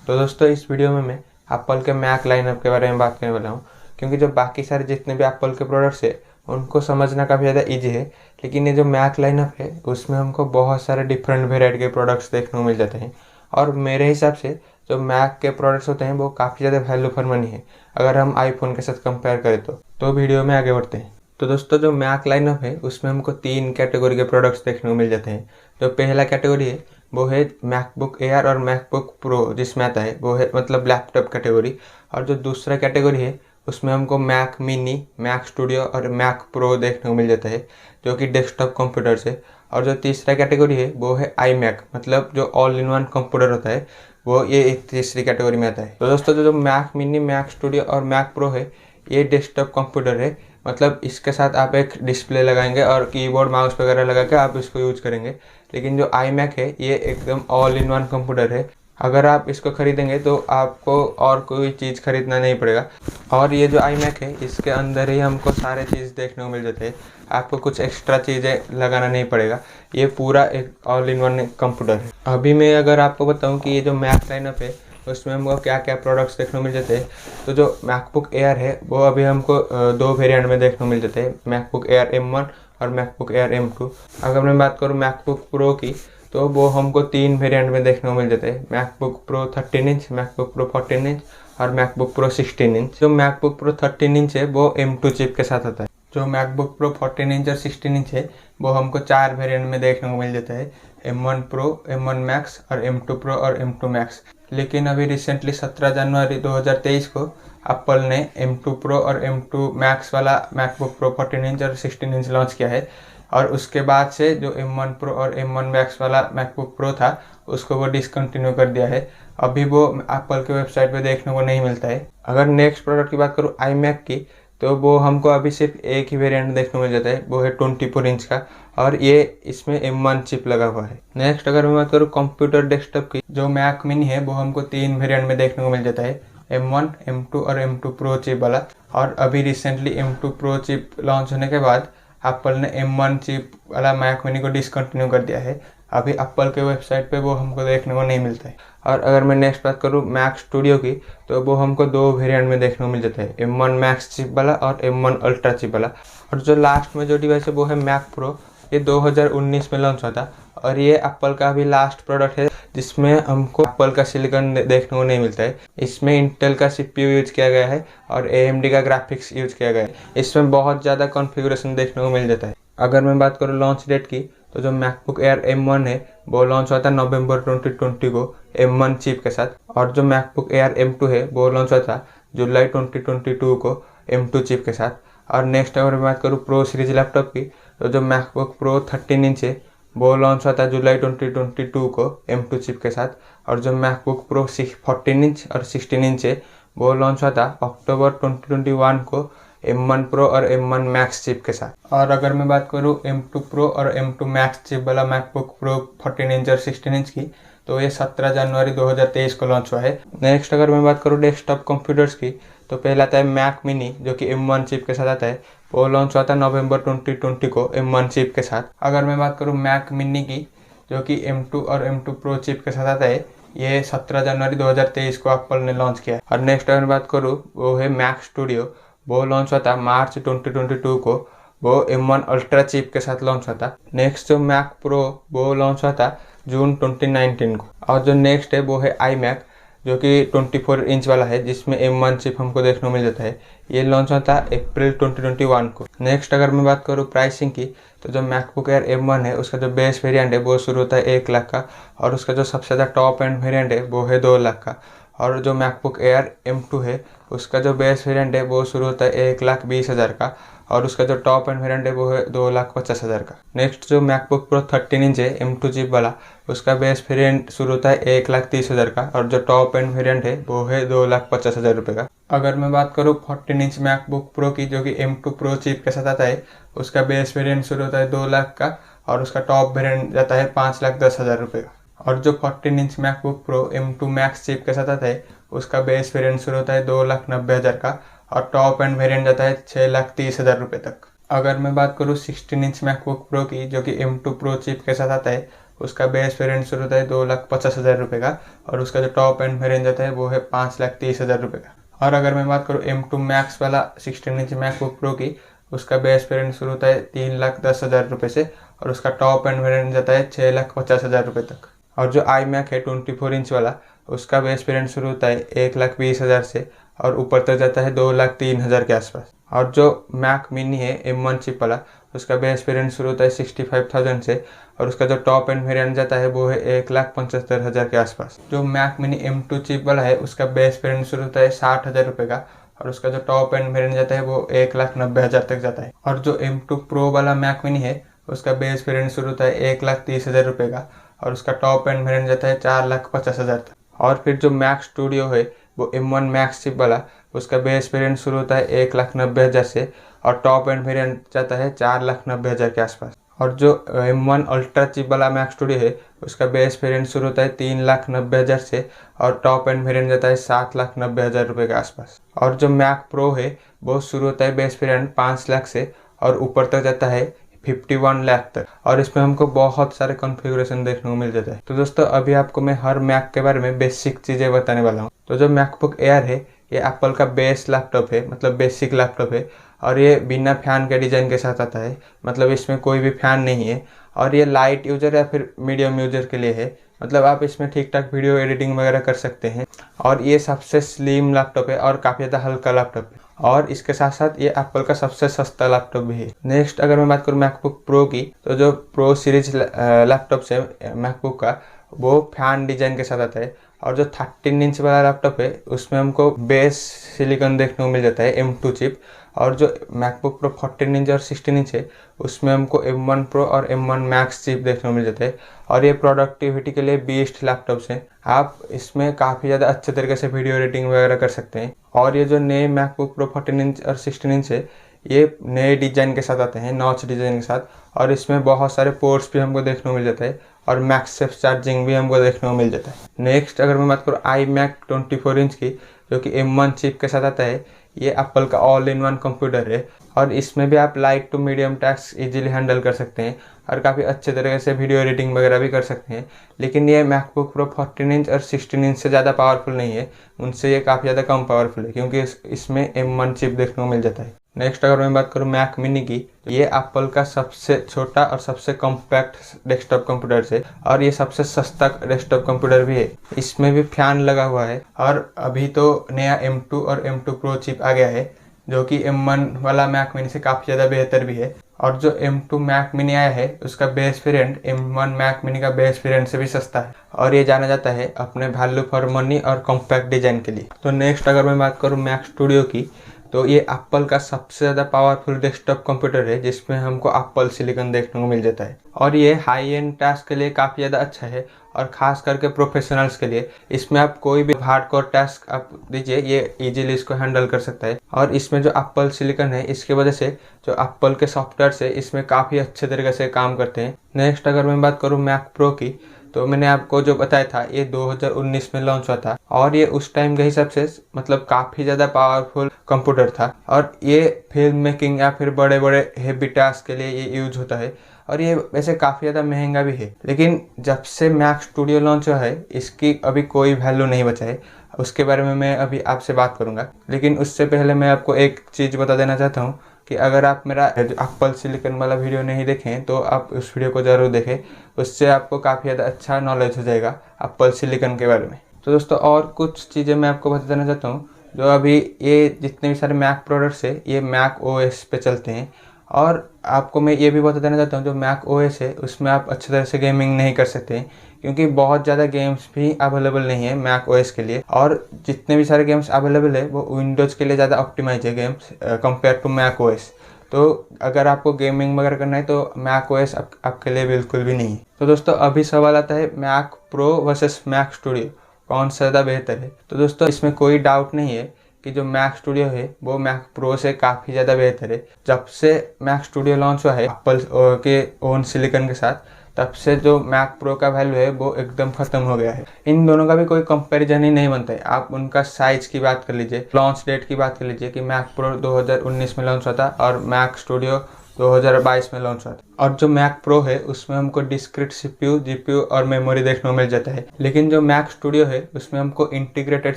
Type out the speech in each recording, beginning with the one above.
तो दोस्तों इस वीडियो में मैं एप्पल के मैक लाइनअप के बारे में बात करने वाला हूँ, क्योंकि जो बाकी सारे जितने भी एप्पल के प्रोडक्ट्स है उनको समझना काफ़ी ज़्यादा इजी है, लेकिन ये जो मैक लाइनअप है उसमें हमको बहुत सारे डिफरेंट वेराइटी के प्रोडक्ट्स देखने को मिल जाते हैं। और मेरे हिसाब से जो मैक के प्रोडक्ट्स होते हैं वो काफ़ी ज़्यादा वैल्यू फॉर मनी है अगर हम आईफोन के साथ कंपेयर करें तो वीडियो में आगे बढ़ते हैं। तो दोस्तों जो मैक लाइनअप है उसमें हमको 3 कैटेगरी के प्रोडक्ट्स देखने को मिल जाते हैं। जो पहला कैटेगरी है वो है मैकबुक एयर और मैकबुक प्रो, जिसमें आता है वो है मतलब लैपटॉप कैटेगरी। और जो दूसरा कैटेगरी है उसमें हमको मैक मिनी, मैक स्टूडियो और मैक प्रो देखने को मिल जाता है, जो कि डेस्कटॉप कंप्यूटर्स है। और जो तीसरा कैटेगरी है वो है आई मैक, मतलब जो ऑल इन वन कंप्यूटर होता है, वो ये एक तीसरी कैटेगरी में आता है। तो दोस्तों जो मैक मिनी, मैक स्टूडियो और मैक प्रो है ये डेस्कटॉप कंप्यूटर है, मतलब इसके साथ आप एक डिस्प्ले लगाएंगे और कीबोर्ड माउस वगैरह लगा के आप इसको यूज करेंगे। लेकिन जो आई मैक है ये एकदम ऑल इन वन कंप्यूटर है। अगर आप इसको खरीदेंगे तो आपको और कोई चीज़ खरीदना नहीं पड़ेगा। और ये जो आई मैक है इसके अंदर ही हमको सारे चीज़ देखने को मिल जाते हैं, आपको कुछ एक्स्ट्रा चीज़ें लगाना नहीं पड़ेगा। ये पूरा एक ऑल इन वन कंप्यूटर है। अभी मैं अगर आपको बताऊं कि ये जो मैक लाइनअप है उसमें हमको क्या क्या प्रोडक्ट्स देखने को मिल जाते हैं, तो जो मैकबुक एयर है वो अभी हमको 2 वेरिएंट में देखने को मिल जाते हैं, मैकबुक एयर M1 और मैकबुक एयर M2। अगर मैं बात करूँ मैकबुक प्रो की तो वो हमको 3 वेरिएंट में देखने को मिल जाते हैं, MacBook pro 13 inch, MacBook pro 14 inch और मैकबुक प्रो 16 इंच। जो मैकबुक प्रो 13 इंच है वो M2 चिप के साथ आता है। जो मैकबुक प्रो 14 इंच और 16 इंच है वो हमको 4 वेरिएंट में देखने को मिल जाता है, M1 प्रो, M1 मैक्स और M2 प्रो और M2 मैक्स। लेकिन अभी रिसेंटली 17 जनवरी 2023 को एप्पल ने M2 प्रो और M2 मैक्स वाला मैकबुक प्रो 14 इंच और 16 इंच लॉन्च किया है। और उसके बाद से जो M1 प्रो और M1 मैक्स वाला मैकबुक प्रो था उसको वो डिसकंटिन्यू कर दिया है। अभी वो एप्पल के वेबसाइट पे देखने को नहीं मिलता है। अगर नेक्स्ट प्रोडक्ट की बात करूँ आई मैक की, तो वो हमको अभी सिर्फ एक ही वेरिएंट देखने को मिल जाता है, वो है 24 इंच का, और ये इसमें M1 चिप लगा हुआ है। नेक्स्ट अगर मैं बात करूँ कंप्यूटर डेस्कटॉप की, जो मैक मिनी है वो हमको 3 वेरिएंट में देखने को मिल जाता है, M1, M2 और M2 प्रो चिप वाला। और अभी recently M2 pro chip launch होने के बाद एप्पल ने M1 चिप वाला मैक मिनी को डिसकंटिन्यू कर दिया है। अभी एप्पल के वेबसाइट पे वो हमको देखने को नहीं मिलता है। और अगर मैं नेक्स्ट बात करूँ मैक स्टूडियो की, तो वो हमको 2 वेरिएंट में देखने को मिल जाता है, M1 मैक्स चिप वाला और M1 अल्ट्रा चिप वाला। और जो लास्ट में जो डिवाइस है वो है मैक प्रो, ये 2019 में लॉन्च हुआ था और ये एप्पल का भी लास्ट प्रोडक्ट है जिसमें हमको एप्पल का सिलिकॉन देखने को नहीं मिलता है। इसमें इंटेल का CPU यूज किया गया है और AMD का ग्राफिक्स यूज किया गया है। इसमें बहुत ज़्यादा कॉन्फ़िगरेशन देखने को मिल जाता है। अगर मैं बात करूँ लॉन्च डेट की, तो जो मैकबुक एयर M1 है वो लॉन्च हुआ था नवंबर 2020 को M1 चिप के साथ, और जो मैकबुक एयर M2 है वो लॉन्च हुआ था जुलाई 2022 को M2 चिप के साथ। और नेक्स्ट अगर मैं बात करूँ प्रो सीरीज लैपटॉप की, तो जो मैकबुक प्रो 13 इंच है वो लॉन्च हुआ था जुलाई 2022 को M2 चिप के साथ। और जो मैकबुक प्रो 14 इंच और 16 इंच है वो लॉन्च हुआ था अक्टूबर 2021 को M1 प्रो और M1 मैक्स चिप के साथ। और अगर मैं बात करूँ M2 प्रो और M2 मैक्स चिप वाला मैकबुक प्रो 14 इंच और 16 इंच की, तो ये 17 जनवरी 2023 को लॉन्च हुआ है। नेक्स्ट अगर मैं बात करूँ डेस्कटॉप कंप्यूटर्स की, तो पहला आता है मैक मिनी, जो कि M1 चिप के साथ आता है, वो लॉन्च हुआ था नवंबर 2020 को M1 चिप के साथ। अगर मैं बात करूँ मैक मिनी की, जो कि M2 और M2 प्रो चिप के साथ आता है, ये 17 जनवरी 2023 को एप्पल ने लॉन्च किया है। और नेक्स्ट अगर मैं बात करूँ वो है मैक स्टूडियो, वो लॉन्च हुआ था मार्च 2022 को, वो M1 अल्ट्रा चिप के साथ लॉन्च हुआ था। नेक्स्ट जो मैक प्रो वो लॉन्च हुआ था जून 2019 को। और जो नेक्स्ट है वो है आई मैक, जो कि 24 इंच वाला है जिसमें M1 चिप हमको देखने को मिल जाता है, ये लॉन्च हुआ था अप्रैल 2021 को। नेक्स्ट अगर मैं बात करूँ प्राइसिंग की, तो जो मैकबुक एयर M1 है उसका जो बेस वेरिएंट है वो शुरू होता है 1 लाख का, और उसका जो सबसे ज़्यादा टॉप एंड वेरिएंट है वो है 2 लाख का। और जो मैकबुक एयर M2 है उसका जो बेस वेरिएंट है वो शुरू होता है 1,20,000 का, और उसका जो टॉप एंड वेरिएंट है वो है 2,50,000 का। नेक्स्ट जो मैकबुक प्रो 13 इंच है M2 चिप वाला, उसका बेस वेरिएंट शुरू होता है 1,30,000 का, और जो टॉप एंड वेरिएंट है वो है 2,50,000 रुपये का। अगर मैं बात करूँ 14 इंच मैकबुक प्रो की, जो कि M2 प्रो चिप के साथ आता है, उसका बेस वेरिएंट शुरू होता है 2 लाख का, और उसका टॉप वेरिएंट जाता है 5,10,000 रुपये का। और जो 14 inch MacBook pro M2 max chip के साथ आता है, उसका बेस वेरिएंट शुरू होता है 2,90,000 का, और टॉप एंड वेरिएंट जाता है 6,30,000 रुपये तक। अगर मैं बात करूँ 16 इंच मैकबुक प्रो की, जो कि M2 प्रो चिप के साथ आता है, उसका बेस वेरिएंट शुरू होता है 2,50,000 रुपये का, और उसका जो टॉप एंड वेरिएंट आता है वो है 5,30,000 रुपये का। और अगर मैं बात करूँ M2 मैक्स वाला 16 इंच मैकबुक प्रो की, उसका बेस वेरिएंट शुरू होता है 3,10,000 रुपये से, और उसका टॉप एंड वेरिएंट जाता है 6,50,000 रुपये तक। और जो iMac है 24 इंच वाला, उसका बेस वेरिएंट शुरू होता है 1,20,000 से, और ऊपर तक जाता है 2,03,000 के आसपास। और जो मैक मिनी है M1 चिप वाला, उसका बेस वेरिएंट शुरू होता है 65,000 से, और उसका जो टॉप एंड वेरिएंट जाता है वो है 1,75,000 के आसपास। जो मैक मिनी M2 चिप वाला है, उसका बेस वेरिएंट शुरू होता है 60,000 रुपये का, और उसका जो टॉप एंड वेरिएंट जाता है वो 1,90,000 तक जाता है। और जो M2 प्रो वाला मैक मिनी है, उसका बेस वेरिएंट शुरू होता है 1,30,000 रुपये का, और उसका टॉप एंड वेरिएंट जाता है 4,50,000 तक। और फिर जो मैक स्टूडियो है वो M1 मैक्स चिप वाला, उसका बेस वेरिएंट शुरू होता है 1,90,000 से, और टॉप एंड वेरिएंट जाता है 4,90,000 के आसपास। और जो M1 अल्ट्रा चिप वाला मैक स्टूडियो है, उसका बेस वेरिएंट शुरू होता है 3,90,000 से, और टॉप एंड वेरिएंट जाता है 7,90,000 रुपये के आसपास। और जो मैक प्रो है वो शुरू होता है बेस वेरिएंट 5 लाख से, और ऊपर तक जाता है 51 लाख तक, और इसमें हमको बहुत सारे कॉन्फ़िगरेशन देखने को मिल जाता है। तो दोस्तों अभी आपको मैं हर मैक के बारे में बेसिक चीज़ें बताने वाला हूँ। तो जो मैकबुक एयर है, ये एप्पल का बेस लैपटॉप है, मतलब बेसिक लैपटॉप है, और ये बिना फैन के डिज़ाइन के साथ आता है, मतलब इसमें कोई भी फैन नहीं है। और ये लाइट यूजर या फिर मीडियम यूजर के लिए है, मतलब आप इसमें ठीक ठाक वीडियो एडिटिंग वगैरह कर सकते हैं। और ये सबसे स्लिम लैपटॉप है और काफ़ी ज़्यादा हल्का लैपटॉप है, और इसके साथ साथ ये एप्पल का सबसे सस्ता लैपटॉप भी है। नेक्स्ट अगर मैं बात करूँ मैकबुक प्रो की, तो जो प्रो सीरीज लैपटॉप है मैकबुक का, वो फैन डिजाइन के साथ आता है। और जो 13 इंच वाला लैपटॉप है, उसमें हमको बेस सिलिकॉन देखने को मिल जाता है M2 चिप। और जो मैकबुक प्रो 14 इंच और 16 इंच है, उसमें हमको M1 प्रो और M1 मैक्स चिप देखने को मिल जाता है। और ये प्रोडक्टिविटी के लिए बेस्ट लैपटॉप्स हैं, आप इसमें काफ़ी ज़्यादा अच्छे तरीके से वीडियो एडिटिंग वगैरह कर सकते हैं। और ये जो नए मैकबुक प्रो 14 इंच और 16 इंच है, ये नए डिज़ाइन के साथ आते हैं, नॉच डिज़ाइन के साथ, और इसमें बहुत सारे पोर्ट्स भी हमको देखने को मिल जाता है, और मैक्सेफ चार्जिंग भी हमको देखने को मिल जाता है। नेक्स्ट अगर मैं बात करूँ iMac 24 इंच की, जो कि M1 चिप के साथ आता है, ये एप्पल का ऑल इन वन कंप्यूटर है, और इसमें भी आप light to medium task easily handle कर सकते हैं, और काफ़ी अच्छे तरीके से वीडियो एडिटिंग वगैरह भी कर सकते हैं। लेकिन ये मैकबुक प्रो 14 इंच और 16 इंच से ज़्यादा पावरफुल नहीं है, उनसे ये काफ़ी ज़्यादा कम पावरफुल है, क्योंकि इसमें M1 चिप देखने को मिल जाता है। नेक्स्ट अगर मैं बात करूँ मैक मिनी की, तो ये एप्पल का सबसे छोटा और सबसे कॉम्पैक्ट डेस्कटॉप कंप्यूटर है, और ये सबसे सस्ता डेस्कटॉप कंप्यूटर भी है। इसमें भी फैन लगा हुआ है, और अभी तो नया M2 और M2 प्रो चिप आ गया है, जो कि M1 वाला मैक मिनी से काफ़ी ज़्यादा बेहतर भी है। और जो M2 मैक मिनी आया है, उसका base variant M1 Mac mini का बेस वेरिएंट से भी सस्ता है, और ये जाना जाता है अपने वैल्यू फॉर मनी और कॉम्पैक्ट डिजाइन के लिए। तो नेक्स्ट अगर मैं बात करूँ मैक स्टूडियो की, तो ये एप्पल का सबसे ज़्यादा पावरफुल डेस्कटॉप कंप्यूटर है, जिसमें हमको एप्पल सिलिकॉन देखने को मिल जाता है। और ये हाई एंड टास्क के लिए काफ़ी ज़्यादा अच्छा है, और ख़ास करके प्रोफेशनल्स के लिए। इसमें आप कोई भी हार्डकोर टास्क आप दीजिए, ये इजीली इसको हैंडल कर सकता है। और इसमें जो एप्पल सिलिकॉन है, इसके वजह से जो एप्पल के सॉफ्टवेयर है, इसमें काफ़ी अच्छे तरीके से काम करते हैं। नेक्स्ट अगर मैं बात करूँ मैक प्रो की, तो मैंने आपको जो बताया था, ये 2019 में लॉन्च हुआ था, और ये उस टाइम के हिसाब से मतलब काफ़ी ज़्यादा पावरफुल कंप्यूटर था। और ये फिल्म मेकिंग या फिर बड़े बड़े हेवी टास्क के लिए ये यूज होता है, और ये वैसे काफ़ी ज़्यादा महंगा भी है। लेकिन जब से मैक स्टूडियो लॉन्च हुआ है, इसकी अभी कोई वैल्यू नहीं बचा है, उसके बारे में मैं अभी आपसे बात करूँगा। लेकिन उससे पहले मैं आपको एक चीज़ बता देना चाहता हूँ कि अगर आप मेरा एप्पल सिलिकॉन वाला वीडियो नहीं देखें, तो आप उस वीडियो को ज़रूर देखें, उससे आपको काफ़ी ज़्यादा अच्छा नॉलेज हो जाएगा एप्पल सिलिकॉन के बारे में। तो दोस्तों और कुछ चीज़ें मैं आपको बता देना चाहता हूँ। जो अभी ये जितने भी सारे मैक प्रोडक्ट्स है, ये मैक OS पे चलते हैं। और आपको मैं ये भी बता देना चाहता हूँ, जो मैक OS है, उसमें आप अच्छी तरह से गेमिंग नहीं कर सकते हैं, क्योंकि बहुत ज़्यादा गेम्स भी अवेलेबल नहीं है मैक OS के लिए। और जितने भी सारे गेम्स अवेलेबल है, वो विंडोज़ के लिए ज़्यादा ऑप्टिमाइज है games compare to Mac OS। तो अगर आपको गेमिंग वगैरह करना है, तो मैक OS आपके लिए बिल्कुल भी नहीं है। तो दोस्तों अभी सवाल आता है Mac Pro versus Mac Studio, कौन सा ज़्यादा बेहतर है। तो दोस्तों इसमें कोई डाउट नहीं है कि जो मैक स्टूडियो है वो मैक प्रो से काफ़ी ज़्यादा बेहतर है। जब से मैक स्टूडियो लॉन्च हुआ है एप्पल के ओन सिलिकॉन के साथ, तब से जो मैक प्रो का वैल्यू है वो एकदम ख़त्म हो गया है। इन दोनों का भी कोई कंपैरिजन ही नहीं बनता है। आप उनका साइज़ की बात कर लीजिए, लॉन्च डेट की बात कर लीजिए कि मैक प्रो 2019 में लॉन्च हुआ था और मैक स्टूडियो 2022 में लॉन्च हुआ था। और जो मैक प्रो है उसमें हमको डिस्क्रीट CPU, GPU और मेमोरी देखने को मिल जाता है, लेकिन जो मैक स्टूडियो है उसमें हमको इंटीग्रेटेड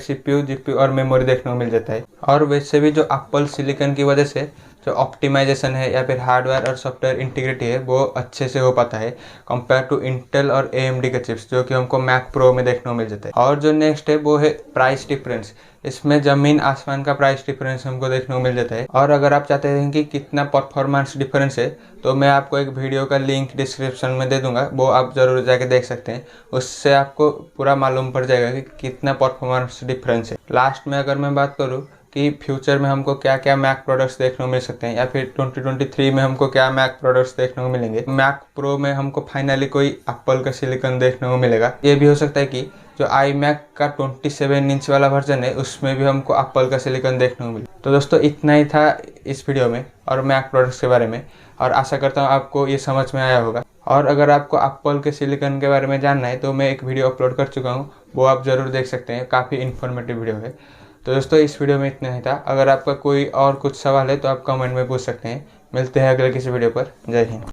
CPU, GPU और मेमोरी देखने को मिल जाता है। और वैसे भी जो एप्पल सिलिकॉन की वजह से जो ऑप्टिमाइजेशन है या फिर हार्डवेयर और सॉफ्टवेयर इंटीग्रिटी है वो अच्छे से हो पाता है कंपेयर टू इंटेल और AMD के चिप्स, जो कि हमको मैक प्रो में देखने को मिल जाता है। और जो नेक्स्ट है वो है प्राइस डिफरेंस। इसमें ज़मीन आसमान का प्राइस डिफरेंस हमको देखने को मिल जाता है। और अगर आप चाहते हैं कि कितना परफॉर्मेंस डिफरेंस है तो मैं आपको एक वीडियो का लिंक डिस्क्रिप्शन में दे दूंगा, वो आप ज़रूर जाके देख सकते हैं। उससे आपको पूरा मालूम पड़ जाएगा कि कितना परफॉर्मेंस डिफरेंस है। लास्ट में अगर मैं बात करूँ कि फ्यूचर में हमको क्या क्या मैक प्रोडक्ट्स देखने को मिल सकते हैं या फिर 2023 में हमको क्या मैक प्रोडक्ट्स देखने को मिलेंगे, मैक प्रो में हमको फाइनली कोई एप्पल का सिलिकॉन देखने को मिलेगा। ये भी हो सकता है कि जो iMac का 27 इंच वाला वर्जन है उसमें भी हमको एप्पल का सिलिकॉन देखने को मिले। तो दोस्तों इतना ही था इस वीडियो में और मैक प्रोडक्ट्स के बारे में, और आशा करता हूँ आपको ये समझ में आया होगा। और अगर आपको एप्पल के सिलिकॉन के बारे में जानना है तो मैं एक वीडियो अपलोड कर चुका हूँ, वो आप ज़रूर देख सकते हैं, काफ़ी इन्फॉर्मेटिव वीडियो है। तो दोस्तों इस वीडियो में इतना ही था। अगर आपका कोई और कुछ सवाल है तो आप कमेंट में पूछ सकते हैं। मिलते हैं अगले किसी वीडियो पर। जय हिंद।